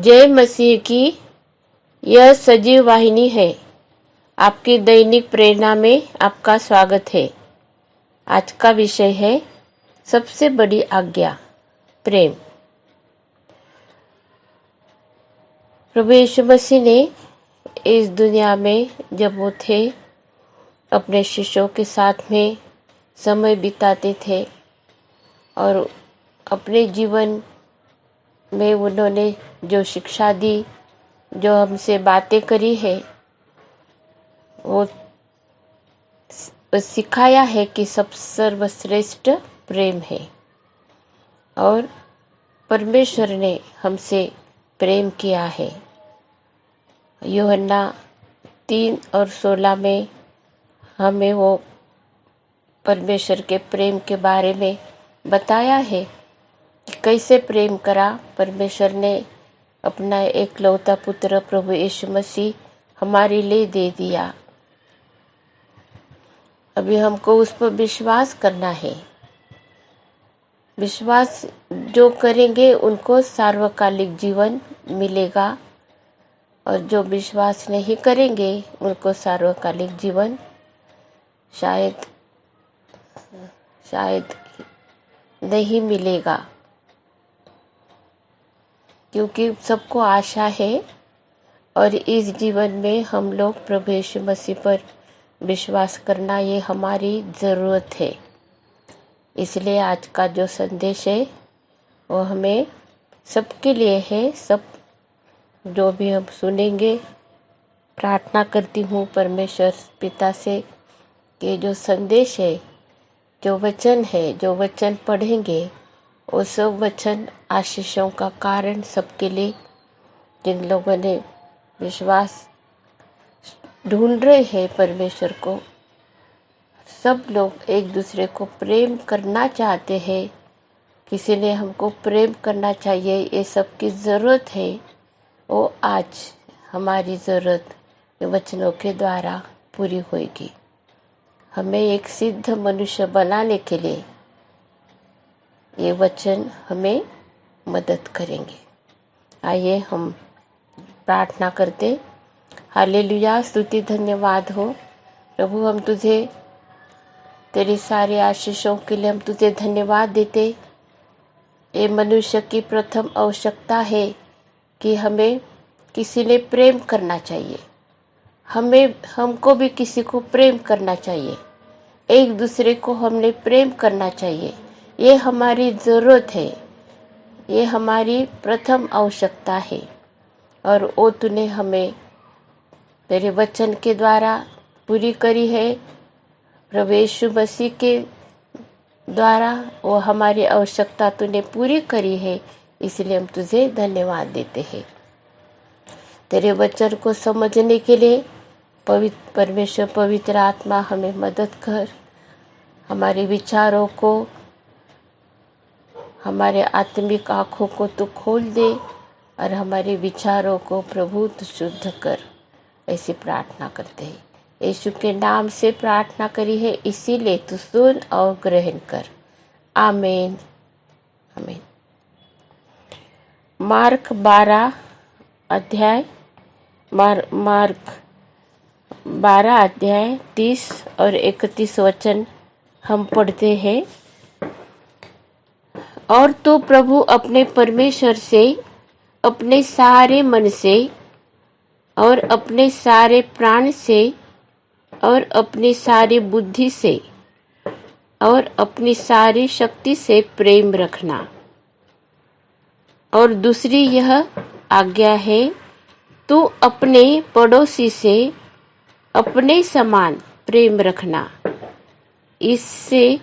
जय मसीह की यह सजीव वाहिनी है। आपकी दैनिक प्रेरणा में आपका स्वागत है। आज का विषय है सबसे बड़ी आज्ञा, प्रेम। प्रभु यीशु मसीह ने इस दुनिया में जब वो थे, अपने शिष्यों के साथ में समय बिताते थे और अपने जीवन में उन्होंने जो शिक्षा दी, जो हमसे बातें करी है, वो सिखाया है कि सब सर्वश्रेष्ठ प्रेम है और परमेश्वर ने हमसे प्रेम किया है। यूहन्ना 3:16 में हमें वो परमेश्वर के प्रेम के बारे में बताया है कि कैसे प्रेम करा। परमेश्वर ने अपना एकलौता पुत्र प्रभु यीशु मसीह हमारे लिए दे दिया। अभी हमको उस पर विश्वास करना है। विश्वास जो करेंगे उनको सार्वकालिक जीवन मिलेगा और जो विश्वास नहीं करेंगे उनको सार्वकालिक जीवन शायद नहीं मिलेगा, क्योंकि सबको आशा है और इस जीवन में हम लोग प्रभु यीशु मसीह पर विश्वास करना ये हमारी ज़रूरत है। इसलिए आज का जो संदेश है वो हमें सबके लिए है। सब जो भी हम सुनेंगे, प्रार्थना करती हूँ परमेश्वर पिता से कि जो संदेश है, जो वचन है, जो वचन पढ़ेंगे, वो सब वचन आशीषों का कारण सबके लिए, जिन लोगों ने विश्वास ढूंढ रहे हैं परमेश्वर को। सब लोग एक दूसरे को प्रेम करना चाहते हैं। किसी ने हमको प्रेम करना चाहिए, ये सबकी ज़रूरत है। वो आज हमारी ज़रूरत वचनों के द्वारा पूरी होगी। हमें एक सिद्ध मनुष्य बनाने के लिए ये वचन हमें मदद करेंगे। आइए हम प्रार्थना करते। हालेलुया, स्तुति धन्यवाद हो प्रभु। हम तुझे तेरी सारी आशीषों के लिए हम तुझे धन्यवाद देते। ये मनुष्य की प्रथम आवश्यकता है कि हमें किसी ने प्रेम करना चाहिए। हमको भी किसी को प्रेम करना चाहिए। एक दूसरे को हमने प्रेम करना चाहिए। ये हमारी ज़रूरत है, ये हमारी प्रथम आवश्यकता है और वो तूने हमें तेरे वचन के द्वारा पूरी करी है। प्रभु यीशु मसीह के द्वारा वो हमारी आवश्यकता तूने पूरी करी है। इसलिए हम तुझे धन्यवाद देते हैं। तेरे वचन को समझने के लिए परमेश्वर पवित्र आत्मा हमें मदद कर। हमारे विचारों को, हमारे आत्मिक आँखों को तू खोल दे और हमारे विचारों को प्रभु तू शुद्ध कर। ऐसी प्रार्थना करते हैं। यीशु के नाम से प्रार्थना करी है, इसीलिए तू सुन और ग्रहण कर। आमीन आमीन। मार्क 12 अध्याय 30 और 31 वचन हम पढ़ते हैं। और तू प्रभु अपने परमेश्वर से अपने सारे मन से और अपने सारे प्राण से और अपनी सारी बुद्धि से और अपनी सारी शक्ति से प्रेम रखना। और दूसरी यह आज्ञा है, तू अपने पड़ोसी से अपने समान प्रेम रखना। इससे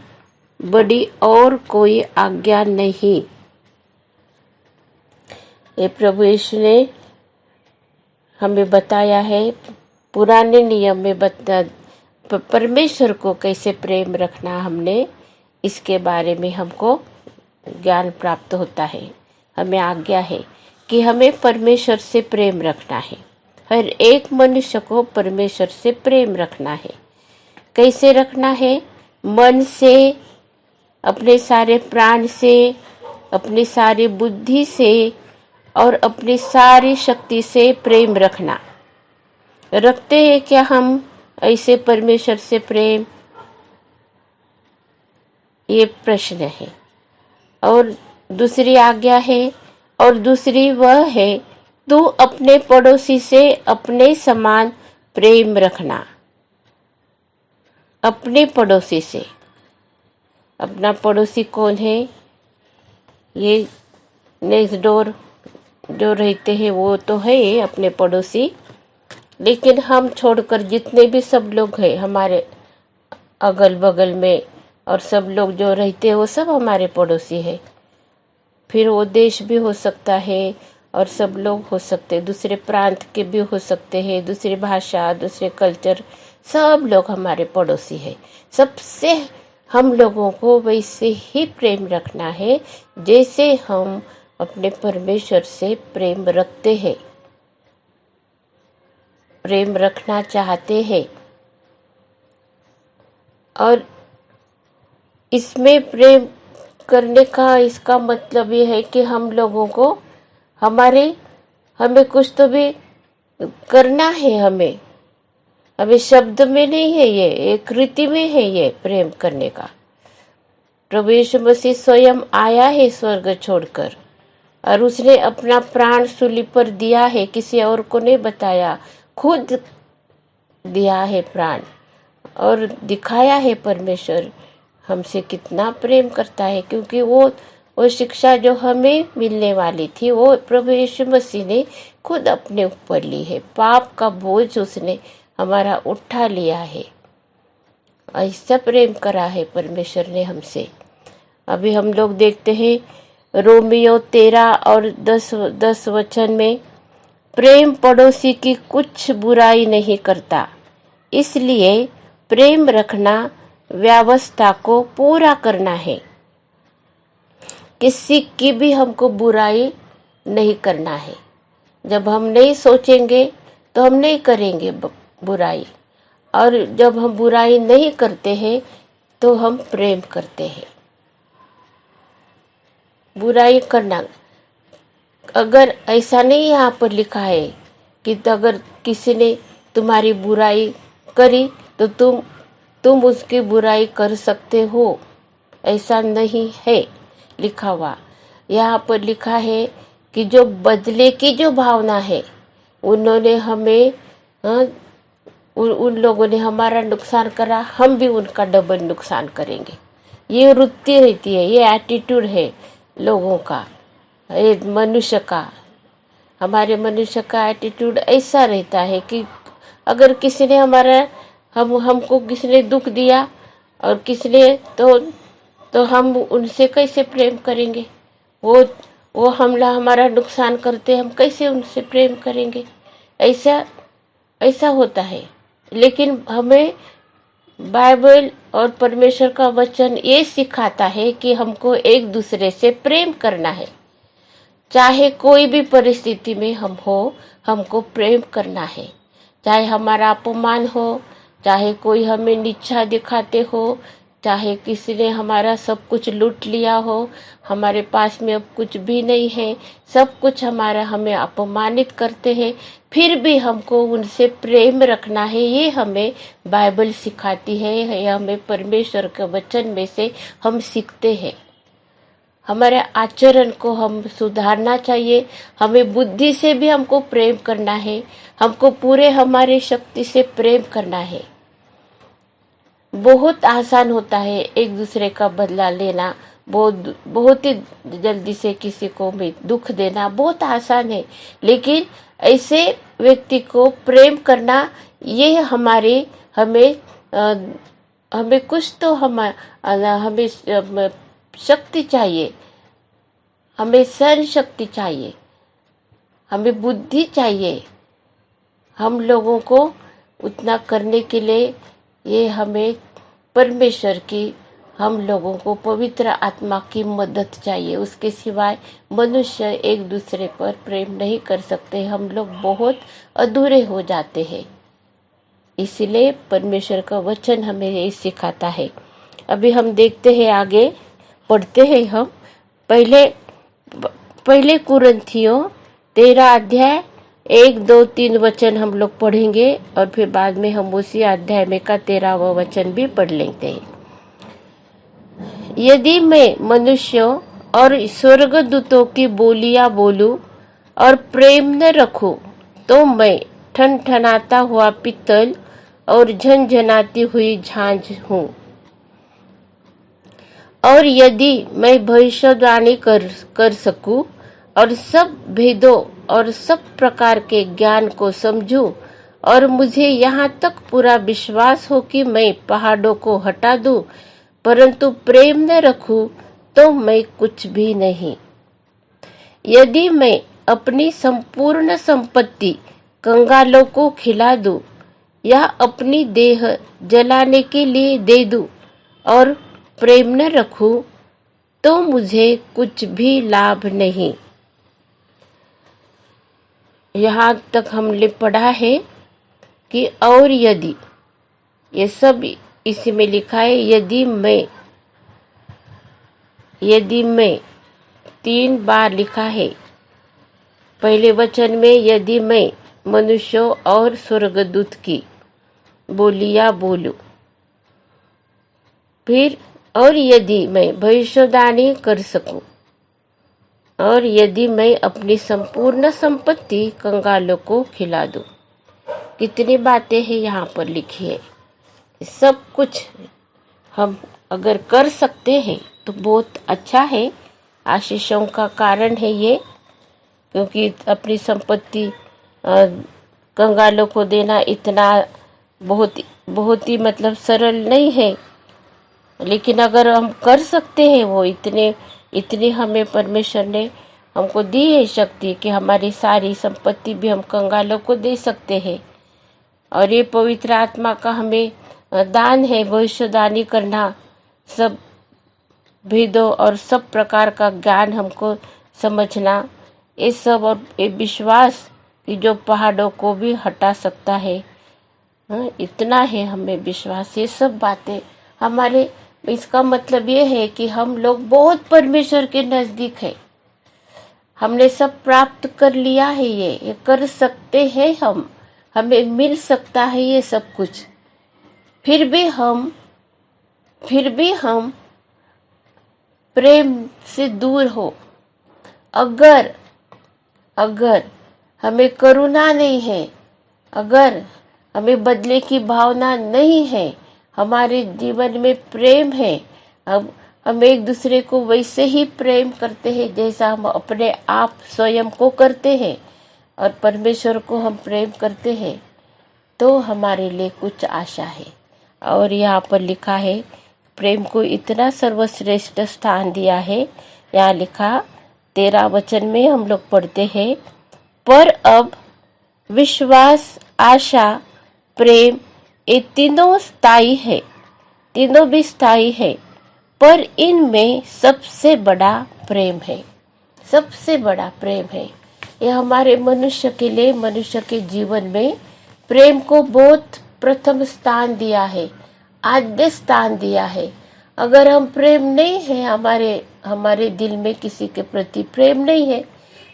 बड़ी और कोई आज्ञा नहीं। ये प्रभु यीशु ने हमें बताया है। पुराने नियम में परमेश्वर को कैसे प्रेम रखना, हमने इसके बारे में हमको ज्ञान प्राप्त होता है। हमें आज्ञा है कि हमें परमेश्वर से प्रेम रखना है। हर एक मनुष्य को परमेश्वर से प्रेम रखना है। कैसे रखना है? मन से, अपने सारे प्राण से, अपनी सारी बुद्धि से और अपनी सारी शक्ति से प्रेम रखना। रखते हैं क्या हम ऐसे परमेश्वर से प्रेम? ये प्रश्न है। और दूसरी आज्ञा है, और दूसरी वह है, तू अपने पड़ोसी से अपने समान प्रेम रखना। अपने पड़ोसी से, अपना पड़ोसी कौन है? ये नेक्स्ट डोर जो रहते हैं वो तो है अपने पड़ोसी, लेकिन हम छोड़कर जितने भी सब लोग हैं हमारे अगल बगल में, और सब लोग जो रहते हैं वो सब हमारे पड़ोसी है। फिर वो देश भी हो सकता है और सब लोग हो सकते हैं, दूसरे प्रांत के भी हो सकते हैं, दूसरी भाषा, दूसरे कल्चर, सब लोग हमारे पड़ोसी है। सबसे हम लोगों को वैसे ही प्रेम रखना है जैसे हम अपने परमेश्वर से प्रेम रखते हैं, प्रेम रखना चाहते हैं। और इसमें प्रेम करने का इसका मतलब ये है कि हम लोगों को हमें कुछ तो भी करना है। हमें शब्द में नहीं है, ये एक रीति में है ये प्रेम करने का। प्रभु यीशु मसीह स्वयं आया है स्वर्ग छोड़कर, और उसने अपना प्राण सूली पर दिया है, किसी और को नहीं बताया, खुद दिया है प्राण, और दिखाया है परमेश्वर हमसे कितना प्रेम करता है। क्योंकि वो शिक्षा जो हमें मिलने वाली थी वो प्रभु यीशु मसीह ने खुद अपने ऊपर ली है। पाप का बोझ उसने हमारा उठा लिया है। ऐसा प्रेम करा है परमेश्वर ने हमसे। अभी हम लोग देखते हैं रोमियो 13 और 10 वचन में, प्रेम पड़ोसी की कुछ बुराई नहीं करता, इसलिए प्रेम रखना व्यवस्था को पूरा करना है। किसी की भी हमको बुराई नहीं करना है। जब हम नहीं सोचेंगे तो हम नहीं करेंगे बुराई, और जब हम बुराई नहीं करते हैं तो हम प्रेम करते हैं। बुराई करना, अगर ऐसा नहीं यहाँ पर लिखा है कि अगर किसी ने तुम्हारी बुराई करी तो तुम उसकी बुराई कर सकते हो, ऐसा नहीं है लिखा हुआ। यहाँ पर लिखा है कि जो बदले की जो भावना है, उन्होंने हमें उन लोगों ने हमारा नुकसान करा, हम भी उनका डबल नुकसान करेंगे। ये वृत्ति रहती है, ये एटीट्यूड है लोगों का, ये मनुष्य का, हमारे मनुष्य का एटीट्यूड ऐसा रहता है कि अगर किसी ने हमको किसी ने दुख दिया और किसी ने तो हम उनसे कैसे प्रेम करेंगे? वो हमारा नुकसान करते, हम कैसे उनसे प्रेम करेंगे? ऐसा होता है। लेकिन हमें बाइबल और परमेश्वर का वचन ये सिखाता है कि हमको एक दूसरे से प्रेम करना है। चाहे कोई भी परिस्थिति में हम हो, हमको प्रेम करना है। चाहे हमारा अपमान हो, चाहे कोई हमें नीचा दिखाते हो, चाहे किसी ने हमारा सब कुछ लूट लिया हो, हमारे पास में अब कुछ भी नहीं है, सब कुछ हमें अपमानित करते हैं, फिर भी हमको उनसे प्रेम रखना है। ये हमें बाइबल सिखाती है, ये हमें परमेश्वर के वचन में से हम सीखते हैं। हमारे आचरण को हम सुधारना चाहिए। हमें बुद्धि से भी हमको प्रेम करना है, हमको पूरे हमारे शक्ति से प्रेम करना है। बहुत आसान होता है एक दूसरे का बदला लेना, बहुत ही जल्दी से किसी को भी दुख देना बहुत आसान है, लेकिन ऐसे व्यक्ति को प्रेम करना, ये हमें कुछ तो हमें शक्ति चाहिए, हमें सहन शक्ति चाहिए, हमें बुद्धि चाहिए। हम लोगों को उतना करने के लिए ये हमें परमेश्वर की, हम लोगों को पवित्र आत्मा की मदद चाहिए। उसके सिवाय मनुष्य एक दूसरे पर प्रेम नहीं कर सकते। हम लोग बहुत अधूरे हो जाते हैं। इसलिए परमेश्वर का वचन हमें ये सिखाता है। अभी हम देखते हैं, आगे पढ़ते हैं हम। पहले कुरिन्थियों 13 अध्याय 1, 2, 3 वचन हम लोग पढ़ेंगे और फिर बाद में हम उसी अध्याय में का 13वां वचन भी पढ़ लेते हैं। यदि मैं मनुष्यों और स्वर्गदूतों की बोलियां बोलूं और प्रेम न रखूं, तो मैं ठनठनाता हुआ पित्तल और झनझनाती हुई झांझ हूँ। और यदि मैं भविष्यवाणी कर सकूं और सब भेदों और सब प्रकार के ज्ञान को समझूं, और मुझे यहाँ तक पूरा विश्वास हो कि मैं पहाड़ों को हटा दूं, परंतु प्रेम न रखूं, तो मैं कुछ भी नहीं। यदि मैं अपनी संपूर्ण संपत्ति कंगालों को खिला दूं या अपनी देह जलाने के लिए दे दूं और प्रेम न रखूं, तो मुझे कुछ भी लाभ नहीं। यहाँ तक हमने पढ़ा है कि और यदि, ये सब इसमें लिखा है यदि मैं 3 बार लिखा है। पहले वचन में यदि मैं मनुष्यों और स्वर्गदूत की बोलियां बोलूं, फिर और यदि मैं भविष्यवाणी कर सकूं, और यदि मैं अपनी संपूर्ण संपत्ति कंगालों को खिला दूं। कितनी बातें हैं यहाँ पर लिखी है। सब कुछ हम अगर कर सकते हैं तो बहुत अच्छा है, आशीषों का कारण है ये, क्योंकि अपनी संपत्ति कंगालों को देना इतना बहुत ही मतलब सरल नहीं है। लेकिन अगर हम कर सकते हैं, वो इतनी हमें परमेश्वर ने हमको दी है शक्ति कि हमारी सारी संपत्ति भी हम कंगालों को दे सकते हैं। और ये पवित्र आत्मा का हमें दान है, भविष्यवाणी करना, सब भेदों और सब प्रकार का ज्ञान हमको समझना, ये सब, और ये विश्वास कि जो पहाड़ों को भी हटा सकता है। इतना है हमें विश्वास। ये सब बातें हमारे, इसका मतलब ये है कि हम लोग बहुत परमेश्वर के नजदीक है। हमने सब प्राप्त कर लिया है, ये कर सकते हैं हम, हमें मिल सकता है ये सब कुछ। फिर भी हम प्रेम से दूर हो। अगर हमें करुणा नहीं है, अगर हमें बदले की भावना नहीं है, हमारे जीवन में प्रेम है, हम एक दूसरे को वैसे ही प्रेम करते हैं जैसा हम अपने आप स्वयं को करते हैं, और परमेश्वर को हम प्रेम करते हैं, तो हमारे लिए कुछ आशा है। और यहाँ पर लिखा है, प्रेम को इतना सर्वश्रेष्ठ स्थान दिया है। यहाँ लिखा 13 वचन में हम लोग पढ़ते हैं, पर अब विश्वास, आशा, प्रेम, ये तीनों स्थायी है, तीनों भी स्थायी है, पर इनमें सबसे बड़ा प्रेम है, सबसे बड़ा प्रेम है। ये हमारे मनुष्य के लिए, मनुष्य के जीवन में प्रेम को बहुत प्रथम स्थान दिया है, आद्य स्थान दिया है। अगर हम प्रेम नहीं है, हमारे दिल में किसी के प्रति प्रेम नहीं है,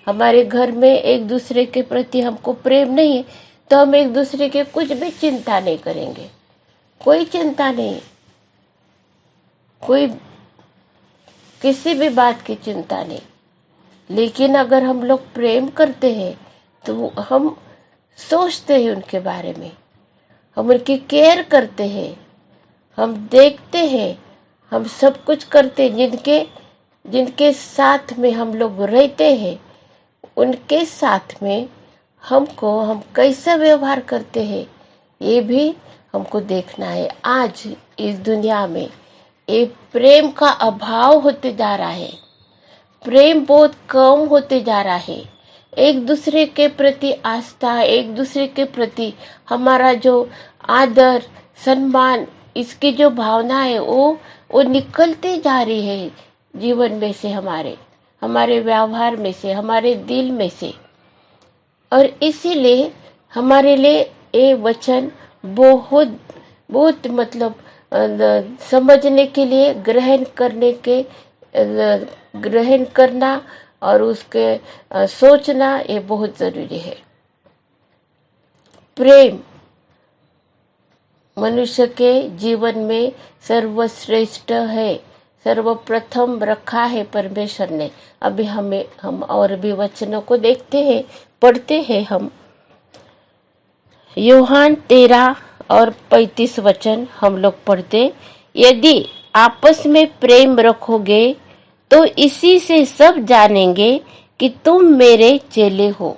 हमारे घर में एक दूसरे के प्रति हमको प्रेम नहीं है, तो हम एक दूसरे के कुछ भी चिंता नहीं करेंगे, कोई चिंता नहीं, कोई किसी भी बात की चिंता नहीं। लेकिन अगर हम लोग प्रेम करते हैं तो हम सोचते हैं उनके बारे में, हम उनकी केयर करते हैं, हम देखते हैं, हम सब कुछ करते हैं। जिनके साथ में हम लोग रहते हैं, उनके साथ में हम कैसा व्यवहार करते हैं, ये भी हमको देखना है। आज इस दुनिया में ये प्रेम का अभाव होते जा रहा है, प्रेम बहुत कम होते जा रहा है। एक दूसरे के प्रति आस्था, एक दूसरे के प्रति हमारा जो आदर, सम्मान, इसकी जो भावना है वो निकलती जा रही है जीवन में से, हमारे व्यवहार में से, हमारे दिल में से। और इसीलिए हमारे लिए ये वचन बहुत बहुत मतलब समझने के लिए, ग्रहण करना और उसके सोचना ये बहुत जरूरी है। प्रेम मनुष्य के जीवन में सर्वश्रेष्ठ है, सर्वप्रथम रखा है परमेश्वर ने। अभी हम और भी वचनों को देखते हैं, पढ़ते हैं हम। यूहान 13 और 35 वचन हम लोग पढ़ते। यदि आपस में प्रेम रखोगे तो इसी से सब जानेंगे कि तुम मेरे चेले हो।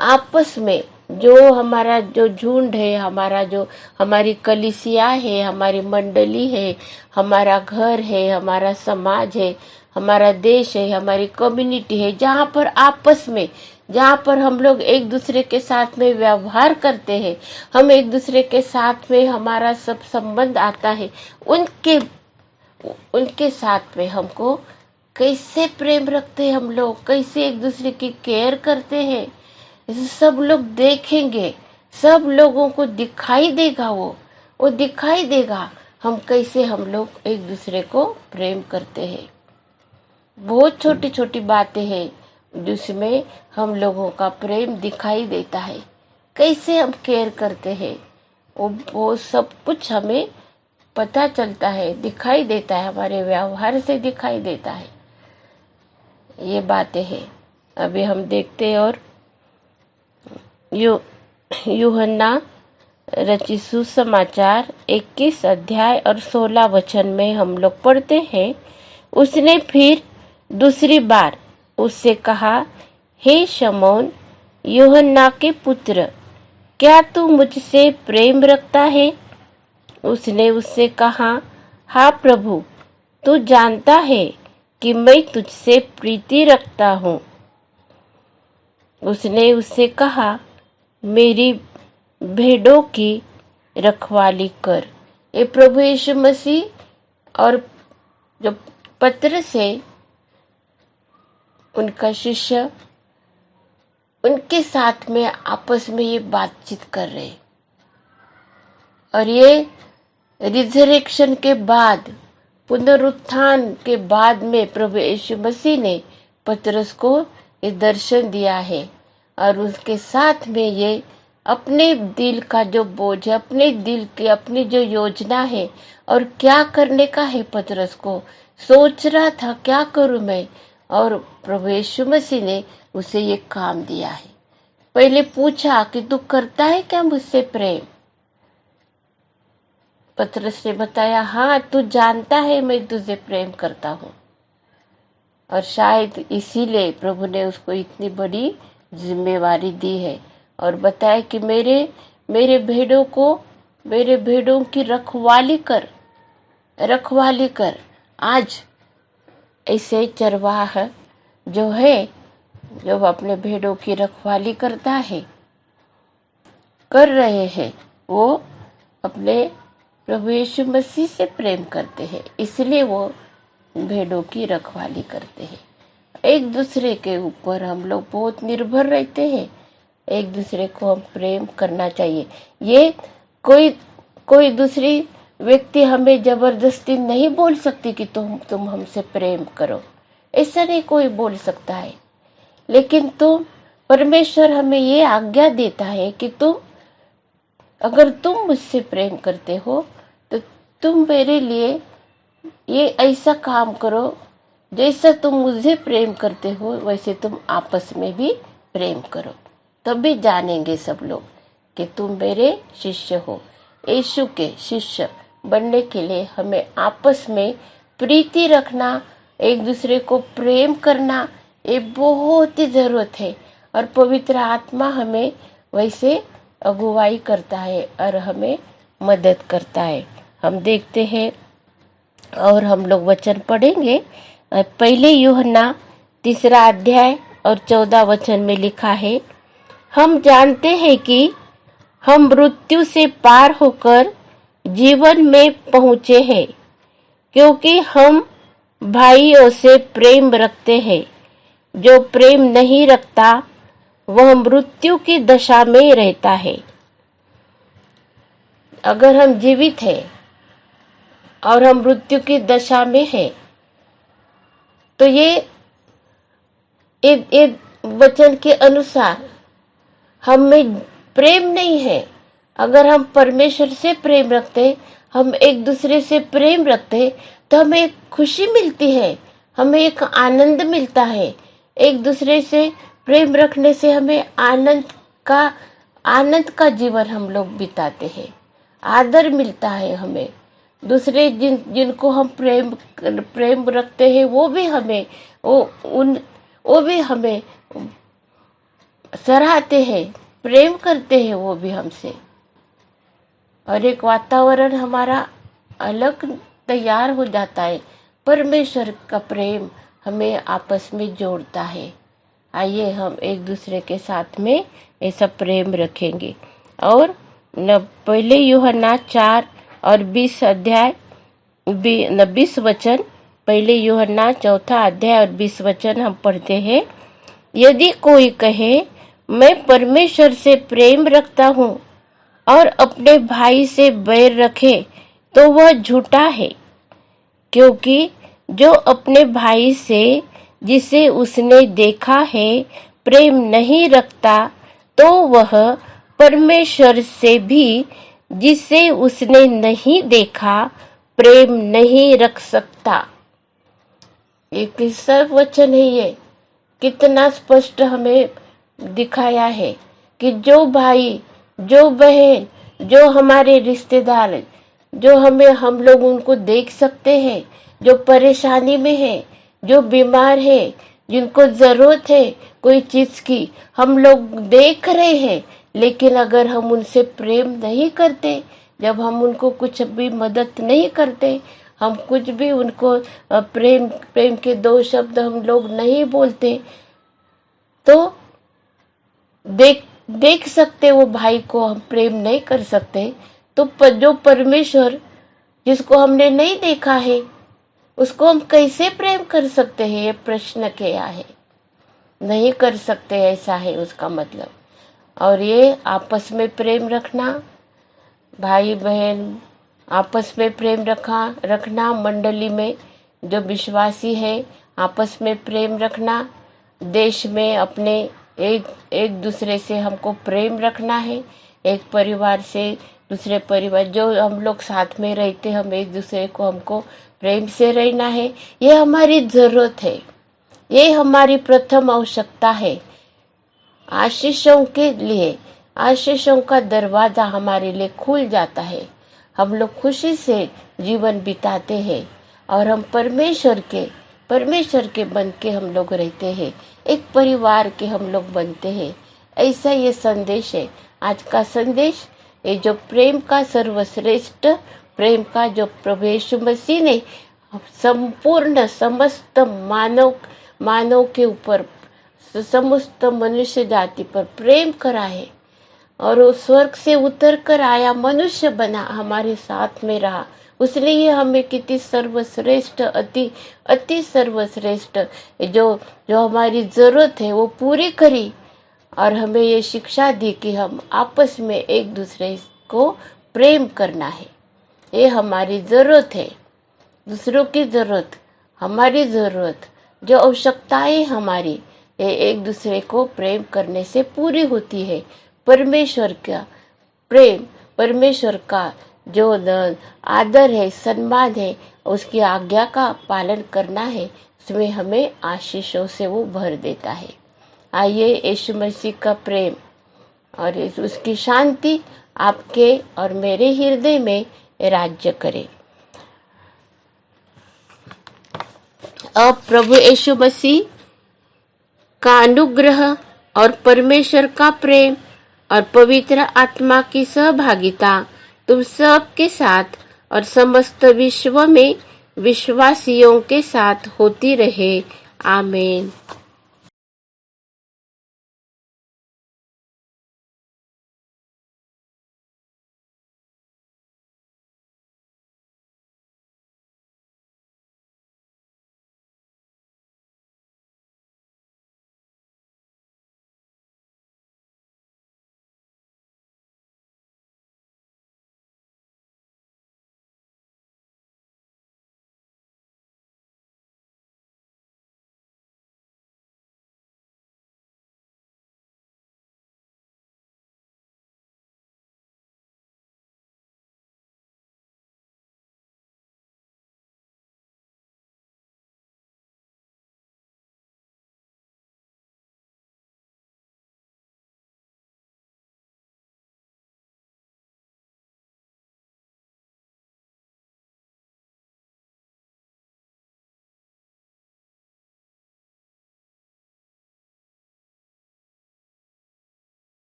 आपस में जो हमारा जो झुंड है, हमारी कलीसिया है, हमारी मंडली है, हमारा घर है, हमारा समाज है, हमारा देश है, हमारी कम्युनिटी है, जहाँ पर हम लोग एक दूसरे के साथ में व्यवहार करते हैं, हम एक दूसरे के साथ में हमारा सब संबंध आता है, उनके साथ में हमको कैसे प्रेम रखते हैं, हम लोग कैसे एक दूसरे की केयर करते हैं, सब लोग देखेंगे, सब लोगों को दिखाई देगा। वो दिखाई देगा हम कैसे हम लोग एक दूसरे को प्रेम करते हैं। बहुत छोटी छोटी बातें हैं जिसमें हम लोगों का प्रेम दिखाई देता है, कैसे हम केयर करते हैं, वो सब कुछ हमें पता चलता है, दिखाई देता है, हमारे व्यवहार से दिखाई देता है। ये बातें हैं। अभी हम देखते हैं और यूहन्ना रचित सुसमाचार 21 अध्याय और 16 वचन में हम लोग पढ़ते हैं। उसने फिर दूसरी बार उससे कहा, हे शमौन यूहन्ना के पुत्र, क्या तू मुझसे प्रेम रखता है? उसने उससे कहा, हाँ प्रभु, तू जानता है कि मैं तुझसे प्रीति रखता हूँ। उसने उससे कहा, मेरी भेड़ों की रखवाली कर। ये प्रभु यीशु मसीह और जो पतरस है, उनका शिष्य, उनके साथ में आपस में ये बातचीत कर रहे। और ये रिजरेक्शन के बाद, पुनरुत्थान के बाद में प्रभु यीशु मसीह ने पतरस को ये दर्शन दिया है। और उसके साथ में ये अपने दिल का जो बोझ है, अपने दिल की अपनी जो योजना है और क्या करने का है, पतरस को सोच रहा था क्या करूं मैं, और प्रभु यीशु मसीह ने उसे ये काम दिया है। पहले पूछा कि तू करता है क्या मुझसे प्रेम? पतरस ने बताया, हाँ तू जानता है मैं तुझे प्रेम करता हूँ। और शायद इसीलिए प्रभु ने उसको इतनी बड़ी जिम्मेवारी दी है और बताया कि मेरे भेड़ों की रखवाली कर। आज ऐसे चरवाह जो है, जो अपने भेड़ों की रखवाली करता है, कर रहे हैं, वो अपने प्रभु यीशु मसीह से प्रेम करते हैं, इसलिए वो भेड़ों की रखवाली करते हैं। एक दूसरे के ऊपर हम लोग बहुत निर्भर रहते हैं, एक दूसरे को हम प्रेम करना चाहिए। ये कोई दूसरी व्यक्ति हमें जबरदस्ती नहीं बोल सकती कि तुम हमसे प्रेम करो, ऐसा नहीं कोई बोल सकता है। लेकिन परमेश्वर हमें ये आज्ञा देता है कि अगर तुम मुझसे प्रेम करते हो तो तुम मेरे लिए ये ऐसा काम करो, जैसा तुम मुझे प्रेम करते हो वैसे तुम आपस में भी प्रेम करो, तभी जानेंगे सब लोग कि तुम मेरे शिष्य हो। यीशु के शिष्य बनने के लिए हमें आपस में प्रीति रखना, एक दूसरे को प्रेम करना, ये बहुत ही जरूरत है। और पवित्र आत्मा हमें वैसे अगुवाई करता है और हमें मदद करता है। हम देखते हैं और हम लोग वचन पढ़ेंगे। पहले यूहन्ना 3 अध्याय और 14 वचन में लिखा है, हम जानते हैं कि हम मृत्यु से पार होकर जीवन में पहुँचे हैं, क्योंकि हम भाइयों से प्रेम रखते हैं। जो प्रेम नहीं रखता वह मृत्यु की दशा में रहता है। अगर हम जीवित हैं और हम मृत्यु की दशा में हैं, तो ये ये वचन के अनुसार हम में प्रेम नहीं है। अगर हम परमेश्वर से प्रेम रखते, हम एक दूसरे से प्रेम रखते, तो हमें एक खुशी मिलती है, हमें एक आनंद मिलता है। एक दूसरे से प्रेम रखने से हमें आनंद का जीवन हम लोग बिताते हैं, आदर मिलता है हमें। दूसरे जिनको हम प्रेम रखते हैं वो भी हमें सराहते हैं, प्रेम करते हैं वो भी हमसे। और एक वातावरण हमारा अलग तैयार हो जाता है। परमेश्वर का प्रेम हमें आपस में जोड़ता है। आइए हम एक दूसरे के साथ में ऐसा प्रेम रखेंगे। और पहले यूहन्ना 4 और 20 अध्याय 20 वचन, पहले यूहन्ना 4 अध्याय और 20 वचन हम पढ़ते हैं। यदि कोई कहे मैं परमेश्वर से प्रेम रखता हूँ और अपने भाई से बैर रखे, तो वह झूठा है। क्योंकि जो अपने भाई से जिसे उसने देखा है प्रेम नहीं रखता, तो वह परमेश्वर से भी जिसे उसने नहीं देखा प्रेम नहीं रख सकता। एक सब वचन है ये, कितना स्पष्ट हमें दिखाया है कि जो भाई, जो बहन, जो हमारे रिश्तेदार, जो हम लोग उनको देख सकते हैं, जो परेशानी में है, जो बीमार है, जिनको जरूरत है कोई चीज की, हम लोग देख रहे हैं, लेकिन अगर हम उनसे प्रेम नहीं करते, जब हम उनको कुछ भी मदद नहीं करते, हम कुछ भी उनको प्रेम के 2 शब्द हम लोग नहीं बोलते, तो देख सकते वो भाई को हम प्रेम नहीं कर सकते, तो जो परमेश्वर जिसको हमने नहीं देखा है उसको हम कैसे प्रेम कर सकते हैं? ये प्रश्न किया है। नहीं कर सकते, ऐसा है उसका मतलब। और ये आपस में प्रेम रखना, भाई बहन आपस में प्रेम रखना, मंडली में जो विश्वासी है आपस में प्रेम रखना, देश में अपने एक दूसरे से हमको प्रेम रखना है। एक परिवार से दूसरे परिवार, जो हम लोग साथ में रहते, हम एक दूसरे को हमको प्रेम से रहना है। ये हमारी जरूरत है, ये हमारी प्रथम आवश्यकता है। आशीषों के लिए, आशीषों का दरवाजा हमारे लिए खुल जाता है। हम लोग खुशी से जीवन बिताते हैं और हम परमेश्वर के बन के हम लोग रहते हैं, एक परिवार के हम लोग बनते हैं। ऐसा ये संदेश है आज का संदेश। ये जो प्रेम का सर्वश्रेष्ठ प्रेम का जो प्रभु यीशु मसीह ने संपूर्ण समस्त मानव के ऊपर, समस्त मनुष्य जाति पर प्रेम करा है, और वो स्वर्ग से उतर कर आया, मनुष्य बना, हमारे साथ में रहा। उसने ये हमें कितनी सर्वश्रेष्ठ, अति सर्वश्रेष्ठ जो हमारी जरूरत है वो पूरी करी, और हमें ये शिक्षा दी कि हम आपस में एक दूसरे को प्रेम करना है। ये हमारी जरूरत है, दूसरों की जरूरत, हमारी जरूरत, जो आवश्यकताएं हमारी, ये एक दूसरे को प्रेम करने से पूरी होती है। परमेश्वर का प्रेम, परमेश्वर का जो आदर है, सम्मान है, उसकी आज्ञा का पालन करना है, उसमें हमें आशीषों से वो भर देता है। आइए यीशु मसीह का प्रेम और उसकी शांति आपके और मेरे हृदय में राज्य करे। अब प्रभु यीशु मसीह का अनुग्रह और परमेश्वर का प्रेम और पवित्र आत्मा की सहभागिता तुम सब के साथ और समस्त विश्व में विश्वासियों के साथ होती रहे। आमीन।